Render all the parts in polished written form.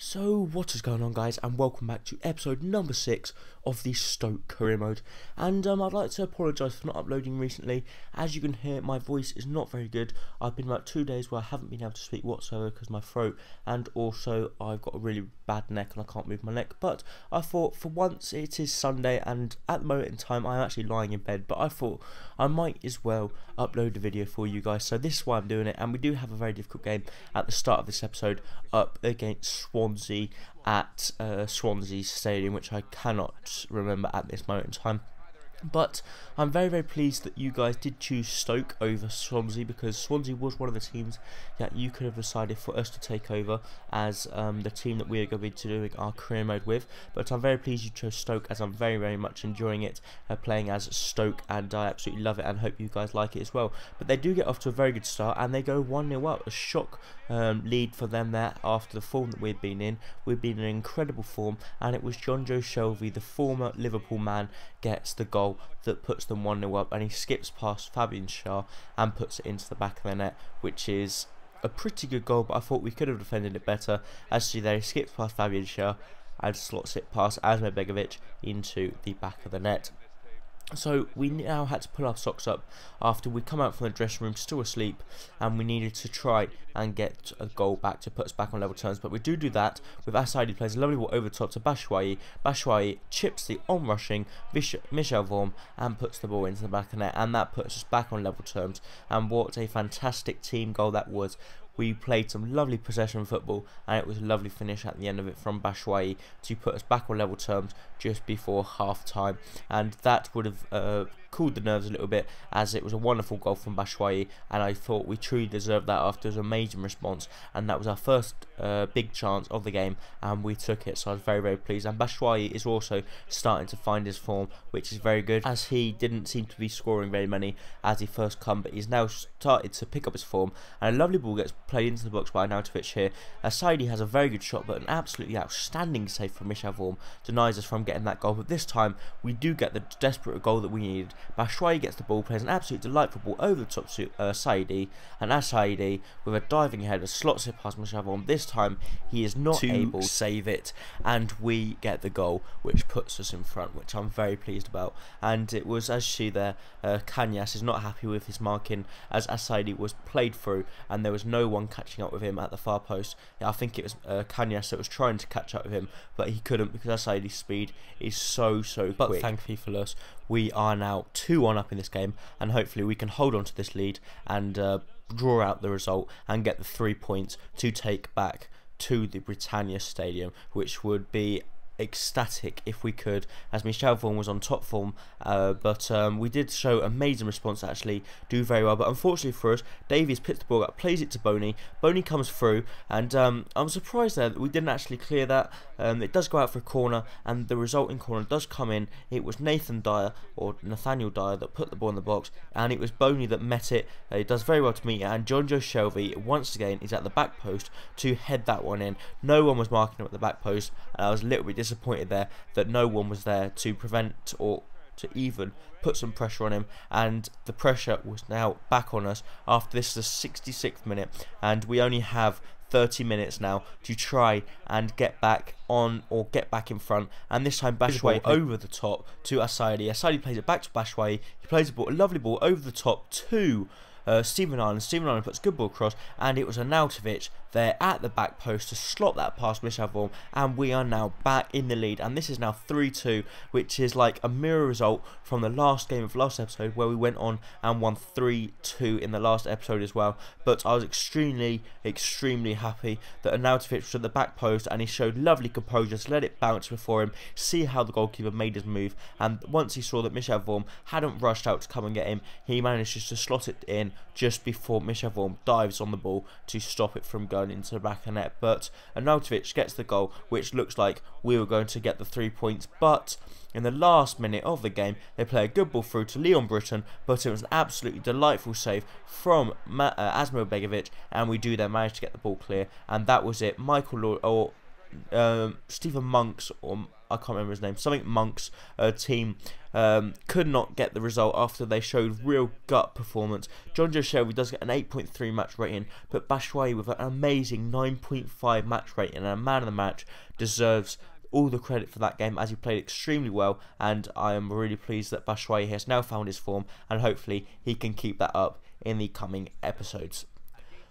So what is going on, guys, and welcome back to episode number 6 of the Stoke career mode. And I'd like to apologise for not uploading recently. As you can hear, my voice is not very good. I've been about 2 days where I haven't been able to speak whatsoever because of my throat, and also I've got a really bad neck and I can't move my neck. But I thought, for once, it is Sunday and at the moment in time I'm actually lying in bed, but I thought I might as well upload a video for you guys. So this is why I'm doing it, and we do have a very difficult game at the start of this episode up against Swansea at Swansea Stadium, which I cannot remember at this moment in time. But I'm very, very pleased that you guys did choose Stoke over Swansea, because Swansea was one of the teams that you could have decided for us to take over as the team that we are going to be doing our career mode with. But I'm very pleased you chose Stoke, as I'm very, very much enjoying it playing as Stoke, and I absolutely love it and hope you guys like it as well. But they do get off to a very good start and they go 1-0 up, a shock lead for them there after the form that we've been in. We've been in incredible form, and it was John Joe Shelby, the former Liverpool man, gets the goal that puts them 1-0 up, and he skips past Fabian Schär and puts it into the back of the net, which is a pretty good goal, but I thought we could have defended it better. As you see there, he skips past Fabian Schär and slots it past Asmir Begovic into the back of the net. So we now had to pull our socks up after we come out from the dressing room still asleep, and we needed to try and get a goal back to put us back on level terms. But we do that with Asadi, who plays a lovely ball over the top to Batshuayi. Batshuayi chips the on-rushing Michel Vorm and puts the ball into the back of the net, and that puts us back on level terms. And what a fantastic team goal that was. We played some lovely possession football, and it was a lovely finish at the end of it from Batshuayi to put us back on level terms just before half time. And that would have cooled the nerves a little bit, as it was a wonderful goal from Batshuayi, and I thought we truly deserved that after his amazing response. And that was our first big chance of the game, and we took it, so I was very, very pleased. And Batshuayi is also starting to find his form, which is very good, as he didn't seem to be scoring very many as he first come, but he's now started to pick up his form, and a lovely ball gets played into the box by Arnautovic here. Saidi has a very good shot, but an absolutely outstanding save from Michel Vorm denies us from getting that goal. But this time we do get the desperate goal that we needed. Batshuayi gets the ball, plays an absolute delightful ball over the top to Saidi, and Saidi with a diving header slots it past Michel Vorm. This time he is not able to save it, and we get the goal, which puts us in front, which I'm very pleased about. And it was, as you see there, Kanyas is not happy with his marking, as Saidi was played through and there was no one catching up with him at the far post. I think it was Kanyas that was trying to catch up with him, but he couldn't, because Saidi's speed is so quick. But thankfully for us, we are now 2-1 up in this game, and hopefully we can hold on to this lead and draw out the result and get the 3 points to take back to the Britannia Stadium, which would be ecstatic if we could, as Michel Vorm was on top form, but we did show amazing response, actually do very well. But unfortunately for us, Davies picks the ball up, plays it to Boney. Boney comes through, and I'm surprised there that we didn't actually clear that. It does go out for a corner, and the resulting corner does come in. It was Nathaniel Dyer that put the ball in the box, and it was Boney that met it. He does very well to meet it, and John Joe Shelby once again is at the back post to head that one in. No one was marking him at the back post, and I was a little bit disappointed there that no one was there to prevent or to even put some pressure on him. And the pressure was now back on us after this is the 66th minute, and we only have 30 minutes now to try and get back on, or get back in front. And this time Batshuayi over the top to Asadi. Asadi plays it back to Batshuayi. He plays a lovely ball over the top to Stephen Ireland. Stephen Ireland puts a good ball across, and it was Arnautovic there at the back post to slot that past Michel Vorm, and we are now back in the lead. And this is now 3-2, which is like a mirror result from the last game of last episode, where we went on and won 3-2 in the last episode as well. But I was extremely happy that Arnautovic was at the back post, and he showed lovely composure to let it bounce before him, see how the goalkeeper made his move, and once he saw that Michel Vorm hadn't rushed out to come and get him, he managed just to slot it in just before Michel Vorm dives on the ball to stop it from going into the back of the net. But Arnautovic gets the goal, which looks like we were going to get the 3 points. But in the last minute of the game, they play a good ball through to Leon Britton, but it was an absolutely delightful save from Asmir Begovic, and we do then manage to get the ball clear, and that was it. Stephen Monks, or I can't remember his name, something Monks team could not get the result after they showed real gut performance. John Joe Shelby does get an 8.3 match rating, but Batshuayi with an amazing 9.5 match rating and a man of the match deserves all the credit for that game, as he played extremely well, and I am really pleased that Batshuayi has now found his form, and hopefully he can keep that up in the coming episodes.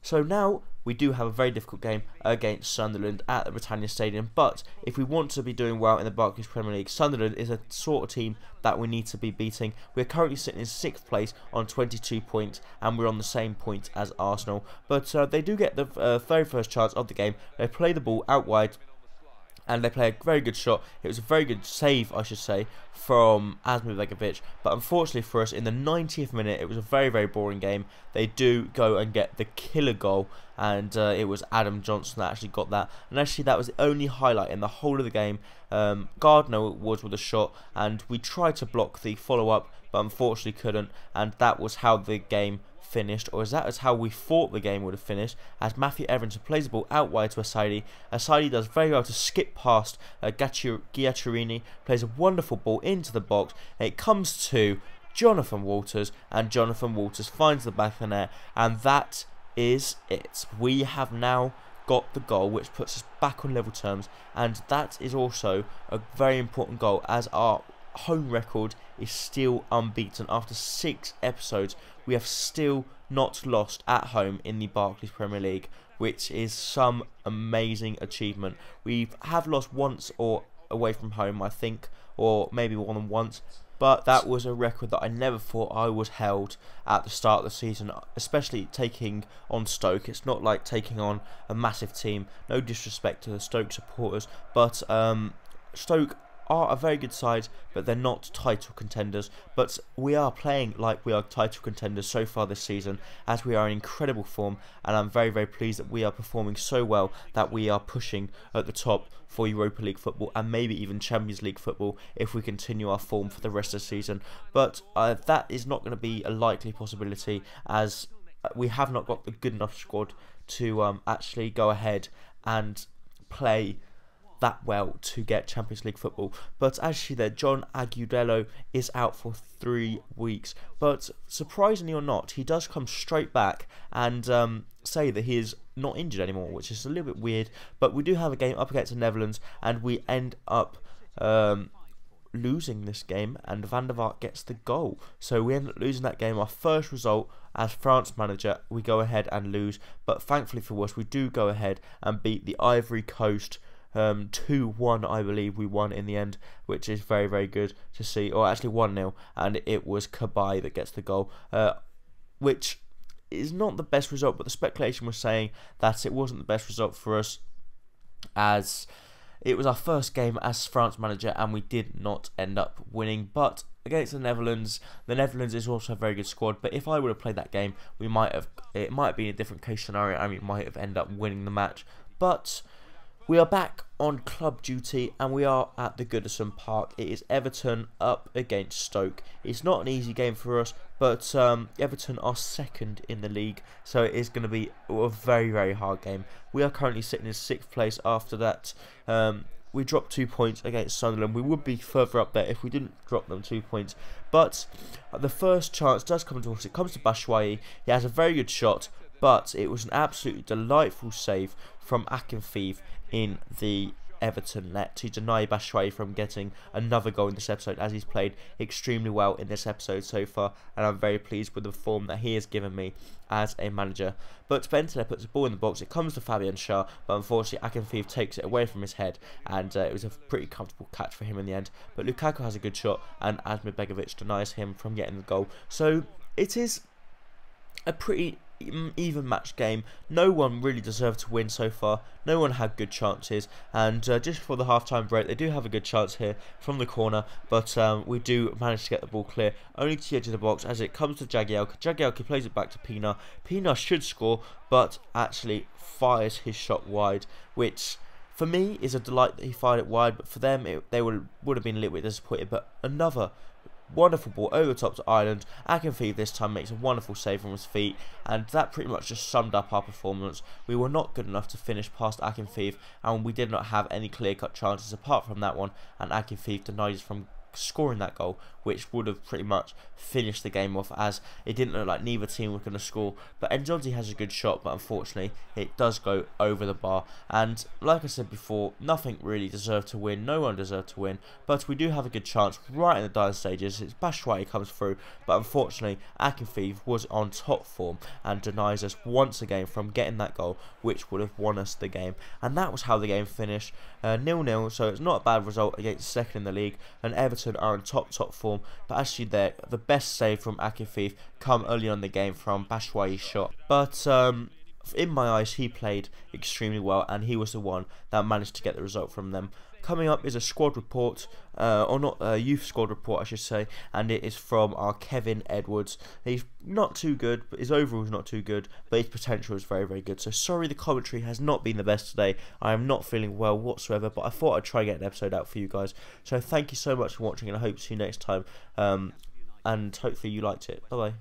So now we do have a very difficult game against Sunderland at the Britannia Stadium, but if we want to be doing well in the Barclays Premier League, Sunderland is a sort of team that we need to be beating. We're currently sitting in 6th place on 22 points, and we're on the same point as Arsenal, but they do get the very first chance of the game. They play the ball out wide, and they play a very good shot. It was a very good save, I should say, from Asmir Begovic. But unfortunately for us, in the 90th minute, it was a very, very boring game. They do go and get the killer goal, and it was Adam Johnson that actually got that. And actually, that was the only highlight in the whole of the game. Gardner was with a shot, and we tried to block the follow-up, but unfortunately couldn't. And that was how the game finished, or that is how we thought the game would have finished, as Matthew Everton plays the ball out wide to Asadi. Asadi does very well to skip past Giaccherini, plays a wonderful ball into the box, and it comes to Jonathan Walters, and Jonathan Walters finds the back of the net, and that is it. We have now got the goal, which puts us back on level terms, and that is also a very important goal, as our home record is still unbeaten. After 6 episodes, we have still not lost at home in the Barclays Premier League, which is some amazing achievement. We have lost once or away from home, I think, or maybe more than once, but that was a record that I never thought I was held at the start of the season, especially taking on Stoke. It's not like taking on a massive team, no disrespect to the Stoke supporters, but Stoke are a very good side, but they're not title contenders. But we are playing like we are title contenders so far this season, as we are in incredible form, and I'm very, very pleased that we are performing so well that we are pushing at the top for Europa League football and maybe even Champions League football if we continue our form for the rest of the season. But that is not going to be a likely possibility, as we have not got the good enough squad to actually go ahead and play that well to get Champions League football. But actually there, John Agudelo is out for 3 weeks, but surprisingly or not, he does come straight back and say that he is not injured anymore, which is a little bit weird. But we do have a game up against the Netherlands, and we end up losing this game, and Van der Vaart gets the goal, so we end up losing that game. Our first result as France manager, we go ahead and lose, but thankfully for us, we do go ahead and beat the Ivory Coast 2-1, I believe we won in the end, which is very, very good to see. Or actually 1-0, and it was Kabai that gets the goal, which is not the best result, but the speculation was saying that it wasn't the best result for us, as it was our first game as France manager and we did not end up winning. But against the Netherlands is also a very good squad, but if I would have played that game, it might have been a different case scenario, and we might have ended up winning the match. But we are back on club duty, and we are at the Goodison Park. It is Everton up against Stoke. It's not an easy game for us, but Everton are second in the league, so it is going to be a very, very hard game. We are currently sitting in 6th place after that. We dropped 2 points against Sunderland. We would be further up there if we didn't drop them 2 points. But the first chance does come to us. It comes to Batshuayi. He has a very good shot, but it was an absolutely delightful save from Akinfeev in the Everton net to deny Batshuayi from getting another goal in this episode, as he's played extremely well in this episode so far, and I'm very pleased with the form that he has given me as a manager. But Bentley puts the ball in the box. It comes to Fabian Schär, but unfortunately Akinfeev takes it away from his head, and it was a pretty comfortable catch for him in the end. But Lukaku has a good shot, and Asmir Begovic denies him from getting the goal. So it is a pretty even match game. No one really deserved to win so far. No one had good chances, and just before the half-time break, they do have a good chance here from the corner, but we do manage to get the ball clear, only to the edge of the box as it comes to Jagielka. Jagielka plays it back to Pina. Pina should score, but actually fires his shot wide, which for me is a delight that he fired it wide, but for them they would have been a little bit disappointed. But another wonderful ball over the top to Ireland. Akinfeev this time makes a wonderful save from his feet, and that pretty much just summed up our performance. We were not good enough to finish past Akinfeev, and we did not have any clear-cut chances apart from that one, and Akinfeev denied us from scoring that goal, which would have pretty much finished the game off, as it didn't look like neither team were going to score. But Nzonzi has a good shot, but unfortunately it does go over the bar, and like I said before, nothing really deserved to win, no one deserved to win, but we do have a good chance right in the dying stages. It's Batshuayi comes through, but unfortunately Akinfeev was on top form and denies us once again from getting that goal, which would have won us the game. And that was how the game finished, 0-0, so it's not a bad result against second in the league, and Everton are in top form. But actually the best save from Akinfeev come early on in the game from Batshuayi's shot. But in my eyes, he played extremely well, and he was the one that managed to get the result from them. Coming up is a squad report, or not a youth squad report I should say, and it is from our Kevin Edwards. He's not too good, but his overall is not too good, but his potential is very, very good. So sorry the commentary has not been the best today. I am not feeling well whatsoever, but I thought I'd try and get an episode out for you guys. So thank you so much for watching, and I hope to see you next time, and hopefully you liked it. Bye bye.